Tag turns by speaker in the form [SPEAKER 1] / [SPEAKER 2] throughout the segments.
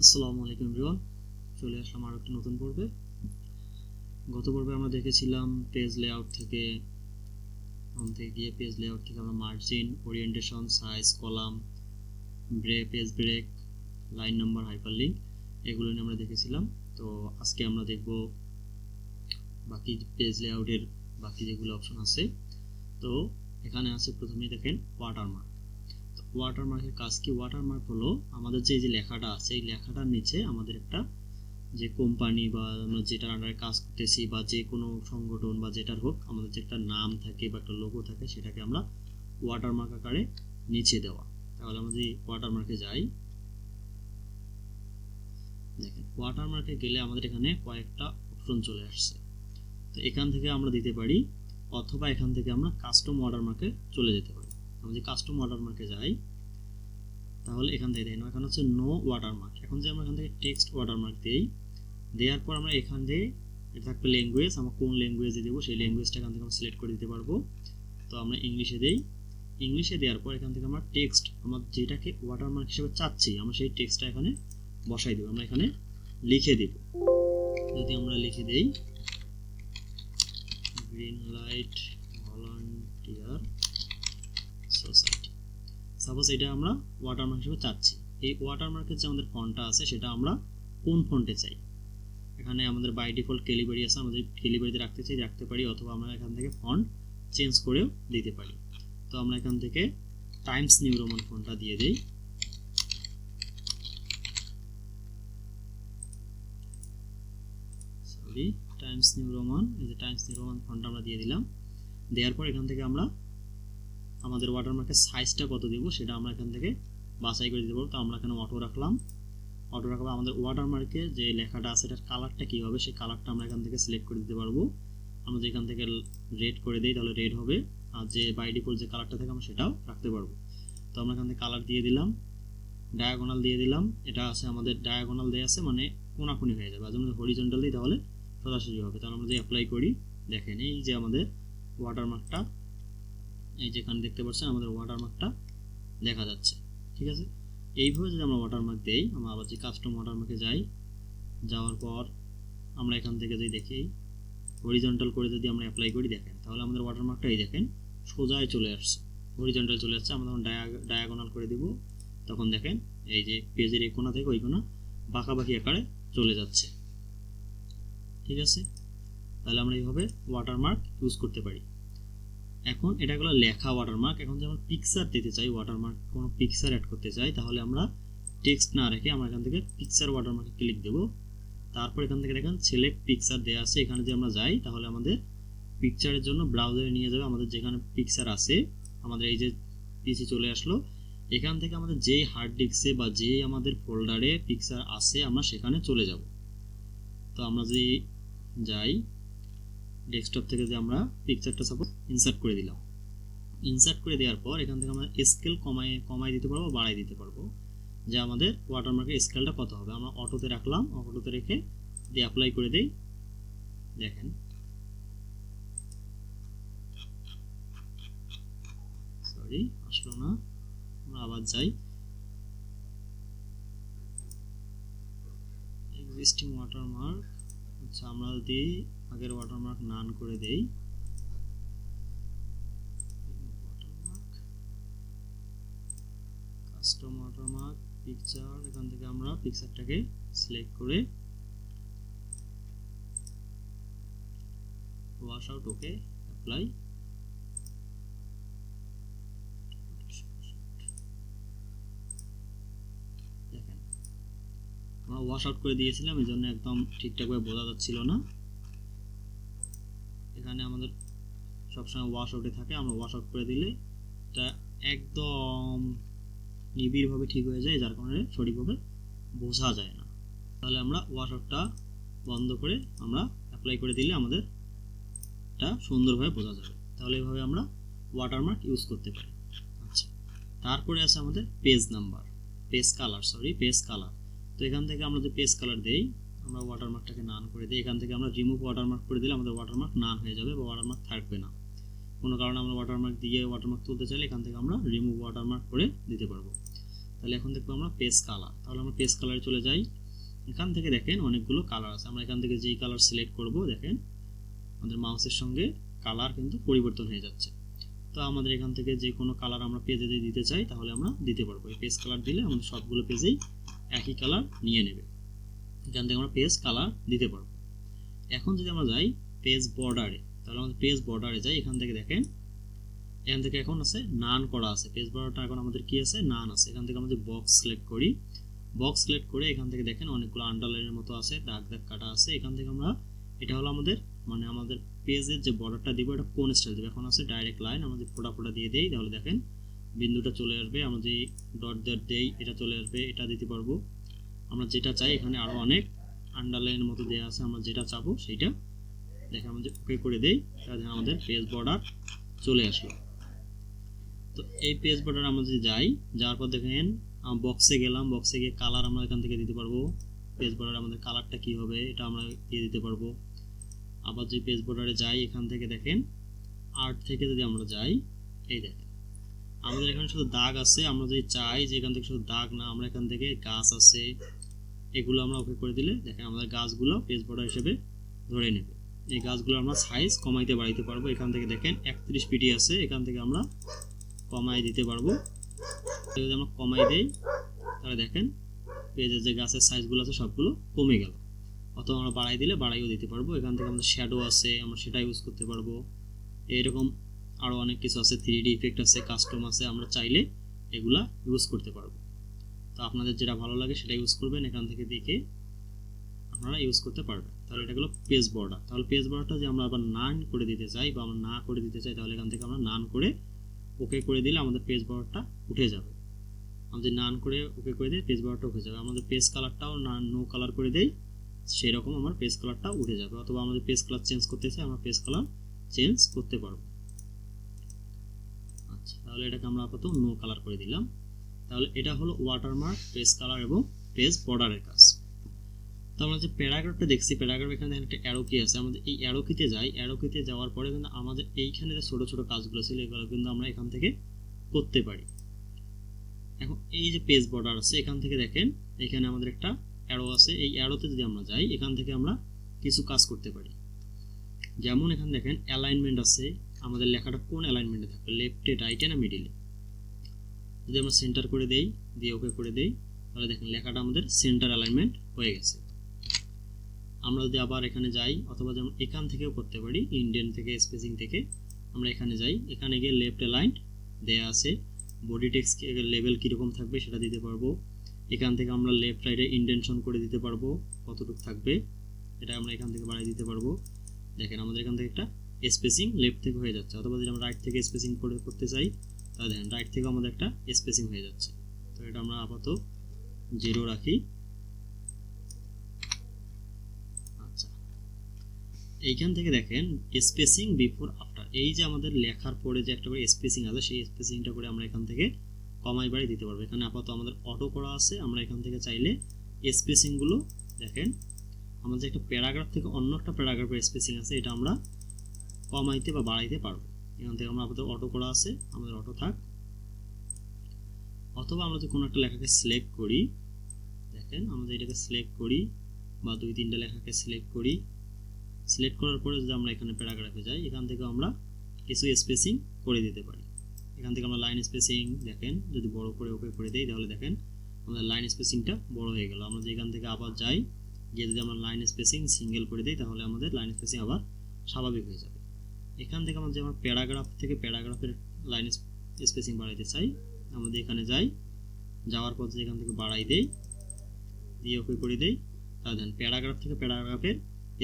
[SPEAKER 1] আসসালামু আলাইকুম এভরিওয়ান, চলে আসলাম আরও একটা নতুন পর্বে। গত পর্বে আমরা দেখেছিলাম পেজ লেআউট থেকে পেজ লেআউট থেকে আমরা margin, orientation, size, column, page break, line number, hyperlink এগুলো নিয়ে আমরা দেখেছিলাম। তো আজকে আমরা দেখব বাকি পেজ লেআউটের বাকি যেগুলো অপশন আছে। তো এখানে আছে প্রথমেই দেখেন ওয়াটারমার্ক। ওয়াটারমার্কের কাজ কি? ওয়াটারমার্ক হলো আমাদের যে লেখাটা আছে এই লেখাটার নিচে আমাদের একটা যে কোম্পানি বা আমরা যেটার আন্ডারে কাজ করতেছি বা যে কোনো সংগঠন বা যেটার হোক আমাদের যে একটা নাম থাকে বা একটা লোগো থাকে সেটাকে আমরা ওয়াটারমার্ক আকারে নিচে দেওয়া। তাহলে আমরা যদি ওয়াটারমার্কে যাই, দেখেন ওয়াটারমার্কে গেলে আমাদের এখানে কয়েকটা অপশন চলে আসছে। তো এখান থেকে আমরা দিতে পারি অথবা এখান থেকে আমরা কাস্টম ওয়াটারমার্কে চলে যেতে পারি। আমরা যদি কাস্টম ওয়াটারমার্কে যাই তাহলে এখান থেকে দেখেন এখানে হচ্ছে নো ওয়াটারমার্ক। এখন যে আমরা এখান থেকে টেক্সট ওয়াটারমার্ক দিই, দেওয়ার পর আমরা এখান থেকে এটা থাকবে ল্যাঙ্গুয়েজ, আমরা কোন ল্যাঙ্গুয়েজে দেবো সেই ল্যাঙ্গুয়েজটা এখান থেকে আমরা সিলেক্ট করে দিতে পারবো। তো আমরা ইংলিশে দেই। ইংলিশে দেওয়ার পর এখান থেকে আমরা টেক্সট আমরা যেটাকে ওয়াটারমার্ক হিসেবে চাচ্ছি আমরা সেই টেক্সটটা এখানে বসাই দেবো। আমরা এখানে লিখে দেব। যদি আমরা লিখে দেই green light volunteer society, suppose এটা আমরা ওয়াটারমার্ক হিসেবে চাচ্ছি। এই ওয়াটারমার্কের যে আমাদের ফন্টটা আছে সেটা আমরা কোন ফন্টে চাই, এখানে আমাদের বাই ডিফল্ট ক্যালিবারি আছে, আমাদের ক্যালিবারিতে রাখতে চাই রাখতে পারি, অথবা আমরা এখান থেকে ফন্ট চেঞ্জ করেও দিতে পারি। তো আমরা এখান থেকে টাইমস নিউ রোমান ফন্টটা দিয়ে দিই। টাইমস নিউ রোমান, এই যে টাইমস নিউ রোমান ফন্টটা আমরা দিয়ে দিলাম। দেওয়ার পর এখান থেকে আমরা আমাদের ওয়াটারমার্কের সাইজটা কত দিব সেটা আমরা এখান থেকে বাছাই করে দিতে পারবো। তো আমরা এখানে অটো রাখলাম। অটো রাখবো আমাদের ওয়াটারমার্কে যে লেখাটা আছে এটার কালারটা কী হবে সেই কালারটা আমরা এখান থেকে সিলেক্ট করে দিতে পারবো। আমরা যদি এখান থেকে রেড করে দিই তাহলে রেড হবে, আর যে বাই ডিফল্ট যে কালারটা থাকে আমরা সেটাও রাখতে পারবো। তো আমরা এখান থেকে কালার দিয়ে দিলাম, ডায়াগোনাল দিয়ে দিলাম। এটা আছে আমাদের ডায়াগোনাল দেওয়া আছে মানে কোনাকুনি হয়ে যাবে, আর যদি হরিজন্টাল দিই তাহলে সোজাসুজি হবে। তাহলে আমরা যদি অ্যাপ্লাই করি, দেখেন এই যে আমাদের ওয়াটারমার্কটা, এই যেখানে দেখতে পাচ্ছেন আমাদের ওয়াটারমার্কটা দেখা যাচ্ছে। ঠিক আছে, এইভাবে যদি আমরা ওয়াটারমার্ক দেই, আমরা আবার যে কাস্টম ওয়াটারমার্কে যাই, যাওয়ার পর আমরা এখান থেকে যদি দেখি হরিজন্টাল করে যদি আমরা অ্যাপ্লাই করি, দেখেন তাহলে আমাদের ওয়াটারমার্কটা এই দেখেন সোজায় চলে আসছে, হরিজন্টাল চলে আসছে। আমরা যখন ডায়াগোনাল করে দিব তখন দেখেন এই যে পেজের এই কোণা থেকে ওই কোণা বাঁকাবাকি আকারে চলে যাচ্ছে। ঠিক আছে, তাহলে আমরা এইভাবে ওয়াটারমার্ক ইউজ করতে পারি। এখন এটা হলো লেখা ওয়াটারমার্ক। এখন যেমন পিকচার দিতে চাই, ওয়াটারমার্ক কোনো পিকচার অ্যাড করতে চাই, তাহলে আমরা টেক্সট না রেখে আমরা এখান থেকে পিকচার ওয়াটারমার্কে ক্লিক দেব। তারপর এখান থেকে দেখেন সিলেক্ট পিকচার দেওয়া আছে, এখানে যদি আমরা যাই তাহলে আমাদের পিকচারের জন্য ব্রাউজারে নিয়ে যাবে। আমাদের যেখানে পিকচার আছে আমাদের এই যে পিসি চলে আসলো, এখান থেকে আমাদের যেই হার্ড ডিস্কে বা যেই আমাদের ফোল্ডারে পিকচার আছে আমরা সেখানে চলে যাব। তো আমরা যদি যাই ডেস্কটপ থেকে যে আমরা পিকচারটা সাপোজ ইনসার্ট করে দিলাম, ইনসার্ট করে দেওয়ার পর এখান থেকে আমরা স্কেল কমাই দিতে পারবো, বাড়াই দিতে পারবো যে আমাদের ওয়াটারমার্কের স্কেলটা কত হবে। আমরা অটোতে রাখলাম, অটোতে রেখে দিয়ে অ্যাপ্লাই করে দেই। দেখেন সরি আসলো না, আমরা আবার যাই এক্সিস্টিং ওয়াটারমার্ক। আচ্ছা, আমরা যদি আগের ওয়াটারমার্ক নান করে দেই, কাস্টম ওয়াটারমার্ক পিকচার, এখান থেকে আমরা পিকচারটাকে সিলেক্ট করে ওয়াশ আউট, ওকে অ্যাপ্লাই। দেখেন আমরা ওয়াশ আউট করে দিয়েছিলাম, এই জন্য একদম ঠিকঠাকভাবে বোঝা যাচ্ছিল না। এখানে আমাদের সবসময় ওয়াশ আউটে থাকে, আমরা ওয়াশ আউট করে দিলে এটা একদম নিবিড়ভাবে ঠিক হয়ে যায়, যার কারণে সঠিকভাবে বোঝা যায় না। তাহলে আমরা ওয়াশ আউটটা বন্ধ করে আমরা অ্যাপ্লাই করে দিলে আমাদের এটা সুন্দরভাবে বোঝা যাবে। তাহলে এইভাবে আমরা ওয়াটারমার্ক ইউজ করতে পারি। আচ্ছা, তারপরে আছে আমাদের পেজ নাম্বার, পেজ কালার। তো এখান থেকে আমরা যদি পেজ কালার দেই, আমরা ওয়াটারমার্কটাকে নান করে দিই। এখান থেকে আমরা রিমুভ ওয়াটারমার্ক করে দিলে আমাদের ওয়াটারমার্ক নান হয়ে যাবে বা ওয়াটারমার্ক থাকবে না। কোনো কারণে আমরা ওয়াটারমার্ক দিয়ে ওয়াটারমার্ক তুলতে চাইলে এখান থেকে আমরা রিমুভ ওয়াটারমার্ক করে দিতে পারবো। তাহলে এখন দেখবো আমরা পেজ কালার। তাহলে আমরা পেজ কালারে চলে যাই। এখান থেকে দেখেন অনেকগুলো কালার আছে, আমরা এখান থেকে যেই কালার সিলেক্ট করব দেখেন আমাদের মাউসের সঙ্গে কালার কিন্তু পরিবর্তন হয়ে যাচ্ছে। তো আমাদের এখান থেকে যে কোনো কালার আমরা পেজে যদি দিতে চাই তাহলে আমরা দিতে পারবো। এই পেজ কালার দিলে আমাদের সবগুলো পেজেই একই কালার নিয়ে নেবে। এখান থেকে আমরা পেজ কালার দিতে পারবো। এখন যদি আমরা যাই পেজ বর্ডারে, তাহলে আমাদের পেজ বর্ডারে যাই। এখান থেকে দেখেন এখান থেকে এখন আছে নান করা আছে, পেজ বর্ডারটা এখন আমাদের কি আছে নান আছে। এখান থেকে আমাদের বক্স সিলেক্ট করি, বক্স সিলেক্ট করে এখান থেকে দেখেন অনেকগুলো আন্ডারলাইনের মতো আছে, দাগ দাগ কাটা আছে। এখান থেকে আমরা এটা হলো আমাদের মানে আমাদের পেজের যে বর্ডারটা দিব এটা কোন স্টাইল দিব। এখন আছে ডাইরেক্ট লাইন, আমাদের ফোটা ফোটা দিয়ে দেই, তাহলে দেখেন বিন্দুটা চলে আসবে। আমরা যে ডট ডট দেই এটা চলে আসবে, এটা দিতে পারবো আমরা যেটা চাই। এখানে আরো অনেক আন্ডারলাইনের মতো দেওয়া আছে, আমরা যেটা চাবো সেইটা দেখেন আমরা যে ওকে করে দেই, তাহলে আমাদের পেজ বর্ডার চলে আসলো। তো এই পেজ বর্ডার আমরা যদি যাই, যাওয়ার পর দেখেন বক্সে গেলাম, বক্সে গিয়ে কালার আমরা এখান থেকে দিতে পারবো। পেজ বর্ডার আমাদের কালারটা কি হবে এটা আমরা দিয়ে দিতে পারবো। আবার যে পেজ বর্ডারে যাই এখান থেকে দেখেন আর্ট থেকে যদি আমরা যাই, এই দেখেন আমাদের এখানে শুধু দাগ আছে। আমরা যদি চাই যে এখান থেকে শুধু দাগ না, আমরা এখান থেকে গাছ আছে এগুলো আমরা ওকে করে দিলে দেখেন আমাদের গাছগুলো পেজ বর্ডার হিসেবে ধরে নেবে। এই গাছগুলো আমরা সাইজ কমাইতে বাড়াইতে পারবো। এখান থেকে দেখেন 31 পিটি আছে, এখান থেকে আমরা কমাই দিতে পারবো। যদি আমরা কমাই দেই তাহলে দেখেন পেজের যে গাছের সাইজগুলো আছে সবগুলো কমে গেল। অথবা আমরা বাড়াই দিলে বাড়াইও দিতে পারবো। এখান থেকে আমাদের শ্যাডো আছে, আমরা সেটা ইউজ করতে পারবো। এরকম আরও অনেক কিছু আছে, 3D ইফেক্ট আছে, কাস্টম আছে, আমরা চাইলে এগুলা ইউজ করতে পারবো। তো আপনাদের যেটা ভালো লাগে সেটা ইউজ করবেন, এখান থেকে দেখে আপনারা ইউজ করতে পারবেন। তাহলে এটা হলো পেজ বর্ডার। তাহলে পেজ বর্ডারটা যে আমরা আবার নান করে দিতে চাই বা আমরা না করে দিতে চাই, তাহলে এখান থেকে আমরা নান করে ওকে করে দিলে আমাদের পেজ বর্ডারটা উঠে যাবে। আমাদের নান করে ওকে করে দিই, পেজ বর্ডারটা উঠে যাবে। আমাদের পেজ কালারটাও নো কালার করে দেই, সেই রকম আমার পেজ কালারটা উঠে যাবে। অথবা আমাদের পেজ কালার চেঞ্জ করতে চাই, আমরা পেজ কালার চেঞ্জ করতে পারবো। আচ্ছা, তাহলে এটাকে আমরা আপাতত নো কালার করে দিলাম। তাহলে এটা হলো ওয়াটারমার্ক, পেজ কালার এবং পেজ বর্ডারের কাজ। তো আমরা যে প্যারাগ্রাফটা দেখছি, প্যারাগ্রাফ এখানে একটা অ্যারো কি আছে, আমাদের এই অ্যারো কিতে যাই। অ্যারো কিতে যাওয়ার পরে কিন্তু আমাদের এইখানে যে ছোট ছোট কাজগুলো ছিল এগুলো কিন্তু আমরা এখান থেকে করতে পারি। এখন এই যে পেজ বর্ডার আছে এখান থেকে দেখেন এখানে আমাদের একটা অ্যারো আছে, এই অ্যারোতে যদি আমরা যাই এখান থেকে আমরা কিছু কাজ করতে পারি। যেমন এখানে দেখেন অ্যালাইনমেন্ট আছে, আমাদের লেখাটা কোন অ্যালাইনমেন্টে থাকবে, লেফটে, রাইটে না মিডিলে। যদি আমরা সেন্টার করে দেই, দিয়ে ওকে করে দেই, তাহলে দেখেন লেখাটা আমাদের সেন্টার অ্যালাইনমেন্ট হয়ে গেছে। আমরা যদি আবার এখানে যাই, অথবা যেমন এখান থেকেও করতে পারি, ইন্ডিয়ান থেকে স্পেসিং থেকে আমরা এখানে যাই, এখানে গিয়ে লেফট অ্যালাইন দেয়া আছে, বডি টেক্সট লেভেল কীরকম থাকবে সেটা দিতে পারবো। এখান থেকে আমরা লেফট রাইটে ইন্ডেনশন করে দিতে পারবো কতটুকু থাকবে, এটা আমরা এখান থেকে বাড়িয়ে দিতে পারবো। দেখেন আমাদের এখান থেকে একটা স্পেসিং লেফট থেকে হয়ে যাচ্ছে। অথবা যদি আমরা রাইট থেকে স্পেসিং করতে চাই তাহলে দেখেন রাইট থেকে আমাদের একটা স্পেসিং হয়ে যাচ্ছে। তো এটা আমরা আপাতত 0 রাখি। আচ্ছা, এইখান থেকে দেখেন স্পেসিং বিফোর আফটার, এই যে আমাদের লেখার পরে যে একটা করে স্পেসিং আছে সেই স্পেসিংটা করে আমরা এখান থেকে কমাই বাড়ি দিতে পারবো। এখানে আপাতত আমাদের অটো করা আছে, আমরা এখান থেকে চাইলে স্পেসিংগুলো দেখেন আমাদের একটা প্যারাগ্রাফ থেকে অন্য একটা প্যারাগ্রাফের স্পেসিং আছে, এটা আমরা কমাইতে বা বাড়াইতে পারবো। এখান থেকে আমরা আপাতত অটো করা আছে, আমাদের অটো থাক। অথবা আমরা যদি কোনো একটা লেখাকে সিলেক্ট করি, দেখেন আমরা এটাকে সিলেক্ট করি বা 2-3টা লেখাকে সিলেক্ট করি, সিলেক্ট করার পরে যদি আমরা এখানে প্যারাগ্রাফে যাই এখান থেকে আমরা কিছু স্পেসিং করে দিতে পারি। এখান থেকে আমরা লাইন স্পেসিং দেখেন যদি বড় করে ওকে করে দেই তাহলে দেখেন আমাদের লাইন স্পেসিংটা বড় হয়ে গেল। আমরা যদি এখান থেকে আবার যাই, গিয়ে যদি আমরা লাইন স্পেসিং সিঙ্গেল করে দিই তাহলে আমাদের লাইন স্পেসিং আবার স্বাভাবিক হয়ে যাবে। এখান থেকে আমরা যে আমার প্যারাগ্রাফ থেকে প্যারাগ্রাফের লাইন স্পেসিং বাড়াইতে চাই, আমাদের এখানে যাই, যাওয়ার পর এখান থেকে বাড়াই দেই, দিয়ে ওকে করে দেই, তাহলে দেখেন প্যারাগ্রাফ থেকে প্যারাগ্রাফের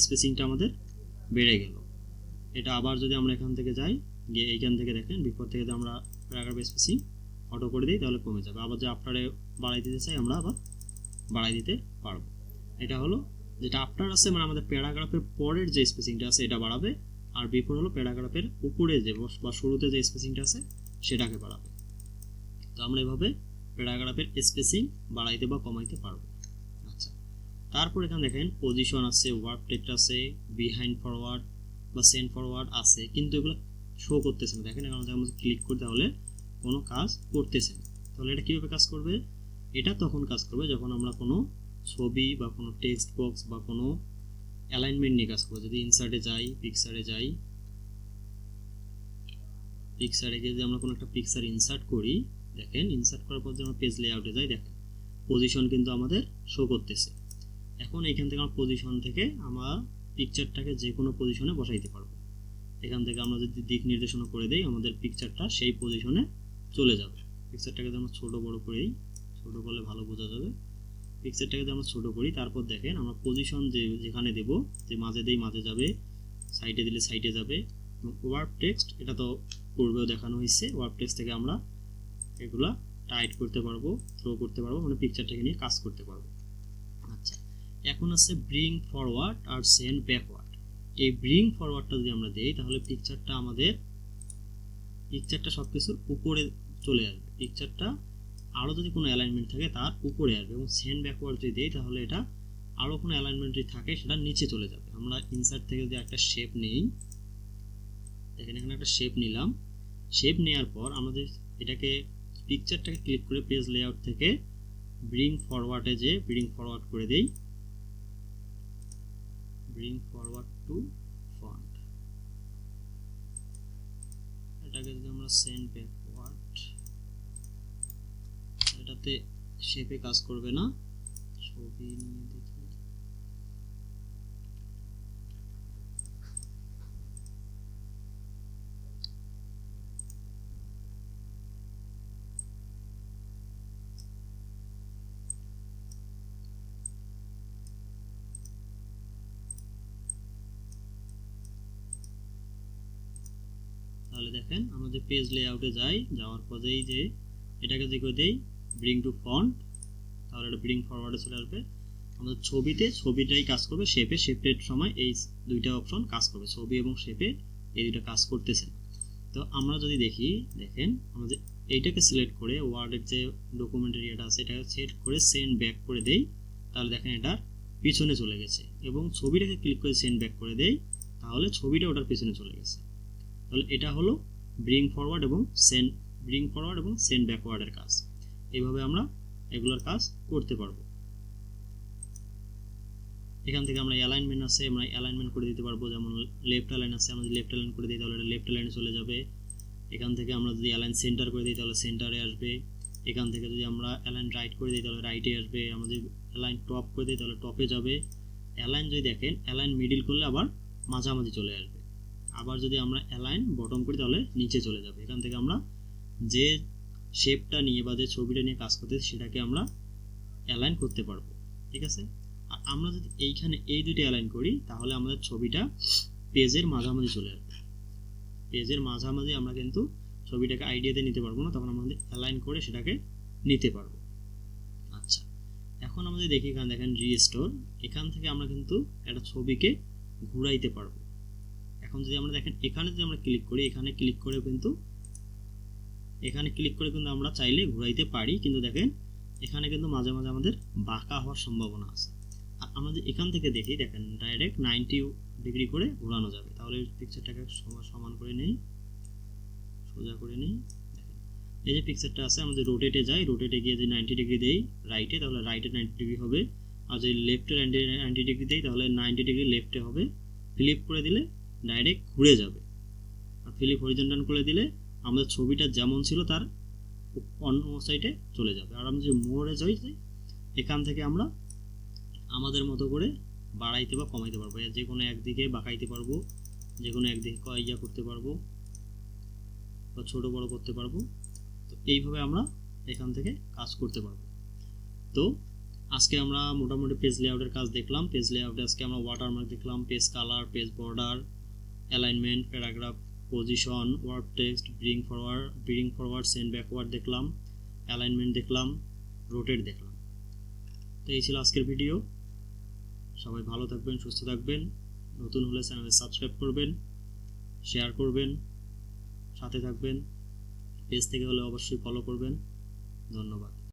[SPEAKER 1] স্পেসিংটা আমাদের বেড়ে গেল। এটা আবার যদি আমরা এখান থেকে যাই, গিয়ে এইখান থেকে দেখেন বিফোর থেকে যদি আমরা প্যারাগ্রাফ স্পেসিং অটো করে দিই তাহলে কমে যাবে। আবার যে আফটারে বাড়াই দিতে চাই আমরা আবার বাড়াই দিতে পারবো। এটা হলো যেটা আফটার আছে, মানে আমাদের প্যারাগ্রাফের পরের যে স্পেসিংটা আছে এটা বাড়াবে, আর বিফোর হলো প্যারাগ্রাফের উপরে যে বা শুরুতে যে স্পেসিংটা আছে সেটাকে বাড়াবে। তো আমরা এভাবে প্যারাগ্রাফের স্পেসিং বাড়াইতে বা কমাইতে পারবো। আচ্ছা, তারপর এখানে দেখেন পজিশন আছে, ওয়ার্ড টেক্সট আছে, বিহাইন্ড ফরওয়ার্ড বা সেন্ড ফরওয়ার্ড আছে, কিন্তু এগুলো শো করতেছে না। দেখেন এখানে আমরা ক্লিক করি তাহলে কোনো কাজ করতেছে না। তাহলে এটা কীভাবে কাজ করবে, এটা তখন কাজ করবে যখন আমরা কোনো ছবি বা কোনো টেক্সট বক্স বা কোনো অ্যালাইনমেন্ট নিয়ে কাজ করবো। যদি ইনসার্টে যাই, পিকচারে যাই, পিকচারে গিয়ে যদি আমরা কোনো একটা পিকচার ইনসার্ট করি, দেখেন ইনসার্ট করার পর যদি আমরা পেজ লেআউটে যাই, দেখেন পজিশন কিন্তু আমাদের শো করতেছে। এখন এইখান থেকে আমরা পজিশন থেকে আমরা পিকচারটাকে যে কোনো পজিশনে বসাইতে পারবো। এখান থেকে আমরা যদি দিক নির্দেশনা করে দেই, আমাদের পিকচারটা সেই পজিশনে চলে যাবে। পিকচারটাকে যদি আমরা ছোটো বড়ো করেই, ছোটো করলে ভালো বোঝা যাবে। পিকচারটাকে যদি আমরা ছোটো করি, তারপর দেখেন আমরা পজিশন যেখানে দেব, যে মাঝে দেই মাঝে যাবে, সাইডে দিলে সাইডে যাবে। এবং ওয়ার্ড টেক্সট এটা তো পূর্বেও দেখানো হয়েছে, ওয়ার্ড টেক্সট থেকে আমরা এগুলা টাইট করতে পারবো, থ্রো করতে পারবো, মানে পিকচারটাকে নিয়ে কাজ করতে পারবো। আচ্ছা, এখন আছে ব্রিং ফরওয়ার্ড আর সেন্ড ব্যাকওয়ার্ড। এই ব্রিং ফরওয়ার্ডটা যদি আমরা দেই, তাহলে পিকচারটা সব কিছুর উপরে চলে আসবে। পিকচারটা আরও যদি কোনো অ্যালাইনমেন্ট থাকে তার উপরে আসবে। এবং সেন্ড ব্যাকওয়ার্ড যদি দেই, তাহলে এটা আরও কোনো অ্যালাইনমেন্ট যদি থাকে সেটা নিচে চলে যাবে। আমরা ইনসার্ট থেকে যদি একটা শেপ নিই, দেখেন এখানে একটা শেপ নিলাম। শেপ নেওয়ার পর আমাদের এটাকে পিকচারটাকে ক্লিক করে পেজ লেআউট থেকে ব্রিং ফরওয়ার্ডে যে ব্রিং ফরওয়ার্ড করে দেই, ব্রিং ফরওয়ার্ড টু ফন্ট। এটাকে যদি আমরা সেন্ড ব্যাকওয়ার্ড, এটাতে শেপে কাজ করবে না, ছবি নিয়ে দেখি। তাহলে দেখেন আমাদের পেজ লেআউটে যাই, যাওয়ার পরেই যে এটাকে যে করে দেই ব্রিং টু ফন্ট, তাহলে এটা ব্রিং ফরওয়ার্ডে চলে আসবে। আমাদের ছবিটাই কাজ করবে, শেপের সময় এই দুইটা অপশন কাজ করবে, ছবি এবং শেপে এই দুইটা কাজ করতেছে। তো আমরা যদি দেখি, দেখেন আমাদের এইটাকে সিলেক্ট করে ওয়ার্ডের যে ডকুমেন্টের এটা আছে এটাকে সিলেক্ট করে সেন্ড ব্যাক করে দেই, তাহলে দেখেন এটা পিছনে চলে গেছে। এবং ছবিটাকে ক্লিক করে সেন্ড ব্যাক করে দেই, তাহলে ছবিটা ওটার পিছনে চলে গেছে। তাহলে এটা হলো ব্রিং ফরওয়ার্ড এবং সেন্ড ব্যাকওয়ার্ডের কাজ। এইভাবে আমরা এগুলোর কাজ করতে পারবো। এখান থেকে আমরা অ্যালাইনমেন্ট আছে, আমরা অ্যালাইনমেন্ট করে দিতে পারবো। যেমন লেফট অ্যালাইন আছে, আমরা যদি লেফট অ্যালাইন করে দিই তাহলে এটা লেফট অ্যালাইনে চলে যাবে। এখান থেকে আমরা যদি অ্যালাইন সেন্টার করে দিই তাহলে সেন্টারে আসবে। এখান থেকে যদি আমরা অ্যালাইন রাইট করে দিই তাহলে রাইটে আসবে। আমরা যদি অ্যালাইন টপ করে দিই তাহলে টপে যাবে। অ্যালাইন যদি দেখেন অ্যালাইন মিডিল করলে আবার মাঝামাঝি চলে আসবে। আবার যদি আমরা অ্যালাইন বটম করি তাহলে নিচে চলে যাবে। এখান থেকে আমরা যে শেপটা নিয়ে বা যে ছবিটা নিয়ে কাজ করতে সেটাকে আমরা অ্যালাইন করতে পারবো। ঠিক আছে, আর আমরা যদি এইখানে এই দুটো অ্যালাইন করি তাহলে আমাদের ছবিটা পেজের মাঝামাঝি চলে আসবে। পেজের মাঝামাঝি আমরা কিন্তু ছবিটাকে আইডিয়াতে নিতে পারবো না, তখন আমাদের অ্যালাইন করে সেটাকে নিতে পারবো। আচ্ছা, এখন আমাদের দেখি এখানে দেখেন রিস্টোর, এখান থেকে আমরা কিন্তু একটা ছবিকে ঘুরাইতে পারবো। এখন যদি আমরা দেখেন এখানে যদি আমরা ক্লিক করি, এখানে ক্লিক করে কিন্তু আমরা চাইলে ঘুরাইতে পারি, কিন্তু দেখেন এখানে কিন্তু মাঝে মাঝে আমাদের বাঁকা হওয়ার সম্ভাবনা আছে। আর আমরা যদি এখান থেকে দেখি, দেখেন ডাইরেক্ট 90 ডিগ্রি করে ঘোরানো যাবে। তাহলে পিকচারটাকে সমান করে নেই, সোজা করে নেই। দেখেন এই যে পিকচারটা আছে, আমরা যদি রোটেটে যাই, রোটেটে গিয়ে যদি 90 ডিগ্রি দেই রাইটে, তাহলে রাইটে 90 ডিগ্রি হবে। আর যদি লেফটে 90 ডিগ্রি দেই তাহলে 90 ডিগ্রি লেফটে হবে। ফ্লিপ করে দিলে ডাইরেক্ট ঘুরে যাবে। আর ফ্লিপ হরিজন্টাল করে দিলে আমাদের ছবিটা যেমন ছিল তার অন্য সাইডে চলে যাবে। আর আমরা যে মোড়ে যাই, এখান থেকে আমরা আমাদের মতো করে বাড়াইতে বা কমাইতে পারবো, যে কোনো একদিকে বাঁকাইতে পারবো, যে কোনো একদিকে ইয়া করতে পারবো বা ছোটো বড়ো করতে পারবো। তো এইভাবে আমরা এখান থেকে কাজ করতে পারবো। তো আজকে আমরা মোটামুটি পেজ লেআউটের কাজ দেখলাম। পেজ লেআউটে আজকে আমরা ওয়াটারমার্ক দেখলাম, page colour, page border, alignment, paragraph, position, word text, bring forward, send backward দেখলাম, অ্যালাইনমেন্ট দেখলাম, রোটেট দেখলাম। তো এই ছিল আজকের ভিডিও। সবাই ভালো থাকবেন, সুস্থ থাকবেন। নতুন হলে চ্যানেলে সাবস্ক্রাইব করবেন, শেয়ার করবেন, সাথে থাকবেন। পেজ থেকে হলে অবশ্যই ফলো করবেন। ধন্যবাদ।